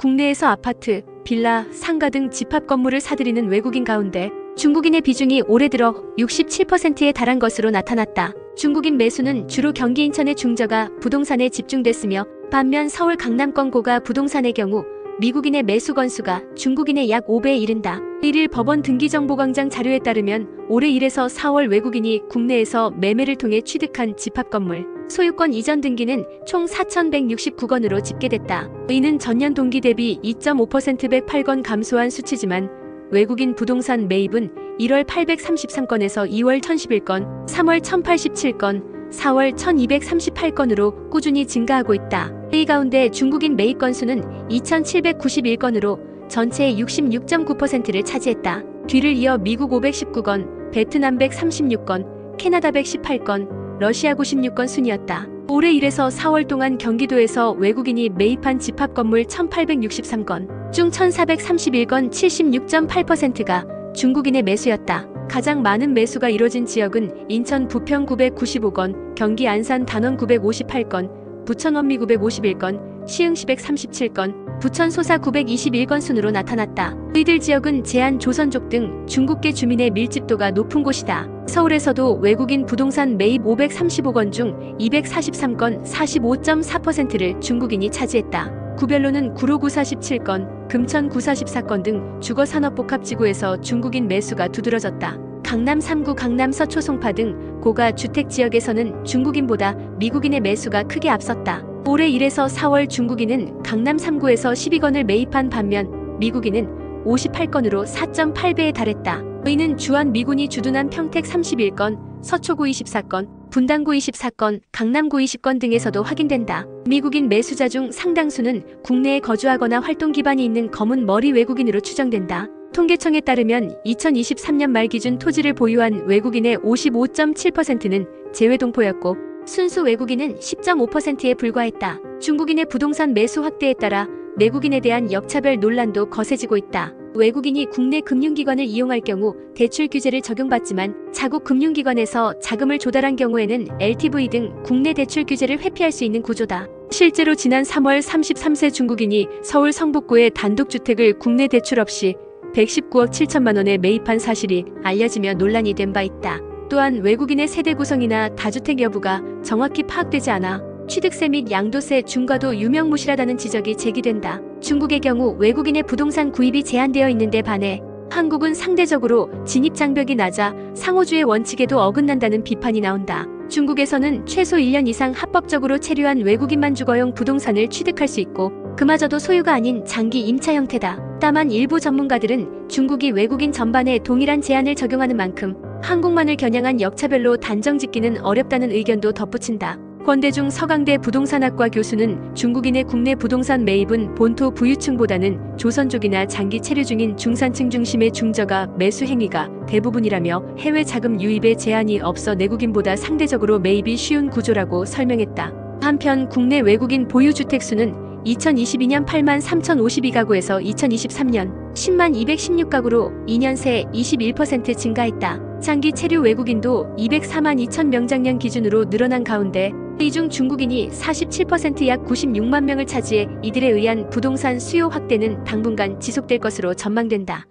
국내에서 아파트, 빌라, 상가 등 집합 건물을 사들이는 외국인 가운데 중국인의 비중이 올해 들어 67%에 달한 것으로 나타났다. 중국인 매수는 주로 경기 인천의 중저가 부동산에 집중됐으며 반면 서울 강남권 고가 부동산의 경우 미국인의 매수 건수가 중국인의 약 5배에 이른다. 1일 법원 등기정보광장 자료에 따르면 올해 1에서 4월 외국인이 국내에서 매매를 통해 취득한 집합건물 소유권 이전 등기는 총 4,169건으로 집계됐다. 이는 전년 동기 대비 2.5% 108건 감소한 수치지만 외국인 부동산 매입은 1월 833건에서 2월 1,011건, 3월 1,087건, 4월 1,238건으로 꾸준히 증가하고 있다. 이 가운데 중국인 매입 건수는 2,791건으로 전체의 66.9%를 차지했다. 뒤를 이어 미국 519건, 베트남 136건, 캐나다 118건, 러시아 96건 순이었다. 올해 1에서 4월 동안 경기도에서 외국인이 매입한 집합건물 1,863건 중 1,431건 76.8%가 중국인의 매수였다. 가장 많은 매수가 이뤄진 지역은 인천 부평 995건, 경기 안산 단원 958건, 부천 원미 951건, 시흥시 137건, 부천 소사 921건 순으로 나타났다. 이들 지역은 제안 조선족 등 중국계 주민의 밀집도가 높은 곳이다. 서울에서도 외국인 부동산 매입 535건 중 243건 45.4%를 중국인이 차지했다. 구별로는 구로구 47건, 금천 구 44건 등 주거산업복합지구에서 중국인 매수가 두드러졌다. 강남 3구 강남 서초 송파 등 고가 주택지역에서는 중국인보다 미국인의 매수가 크게 앞섰다. 올해 1에서 4월 중국인은 강남 3구에서 12건을 매입한 반면 미국인은 58건으로 4.8배에 달했다. 이는 주한 미군이 주둔한 평택 31건, 서초구 24건, 분당구 24건, 강남구 20건 등에서도 확인된다. 미국인 매수자 중 상당수는 국내에 거주하거나 활동 기반이 있는 검은 머리 외국인으로 추정된다. 통계청에 따르면 2023년 말 기준 토지를 보유한 외국인의 55.7%는 재외동포였고 순수 외국인은 10.5%에 불과했다. 중국인의 부동산 매수 확대에 따라 내국인에 대한 역차별 논란도 거세지고 있다. 외국인이 국내 금융기관을 이용할 경우 대출 규제를 적용받지만 자국 금융기관에서 자금을 조달한 경우에는 LTV 등 국내 대출 규제를 회피할 수 있는 구조다. 실제로 지난 3월 33세 중국인이 서울 성북구에 단독주택을 국내 대출 없이 119억 7천만 원에 매입한 사실이 알려지며 논란이 된 바 있다. 또한 외국인의 세대 구성이나 다주택 여부가 정확히 파악되지 않아 취득세 및 양도세 중과도 유명무실하다는 지적이 제기된다. 중국의 경우 외국인의 부동산 구입이 제한되어 있는데 반해 한국은 상대적으로 진입장벽이 낮아 상호주의 원칙에도 어긋난다는 비판이 나온다. 중국에서는 최소 1년 이상 합법적으로 체류한 외국인만 주거용 부동산을 취득할 수 있고 그마저도 소유가 아닌 장기 임차 형태다. 다만 일부 전문가들은 중국이 외국인 전반에 동일한 제한을 적용하는 만큼 한국만을 겨냥한 역차별로 단정짓기는 어렵다는 의견도 덧붙인다. 권대중 서강대 부동산학과 교수는 중국인의 국내 부동산 매입은 본토 부유층보다는 조선족이나 장기 체류 중인 중산층 중심의 중저가 매수 행위가 대부분이라며 해외 자금 유입에 제한이 없어 내국인보다 상대적으로 매입이 쉬운 구조라고 설명했다. 한편 국내 외국인 보유 주택 수는 2022년 8만 3,052가구에서 2023년 10만 216가구로 2년 새 21% 증가했다. 장기 체류 외국인도 204만 2천 명 작년 기준으로 늘어난 가운데 이 중 중국인이 47% 약 96만 명을 차지해 이들에 의한 부동산 수요 확대는 당분간 지속될 것으로 전망된다.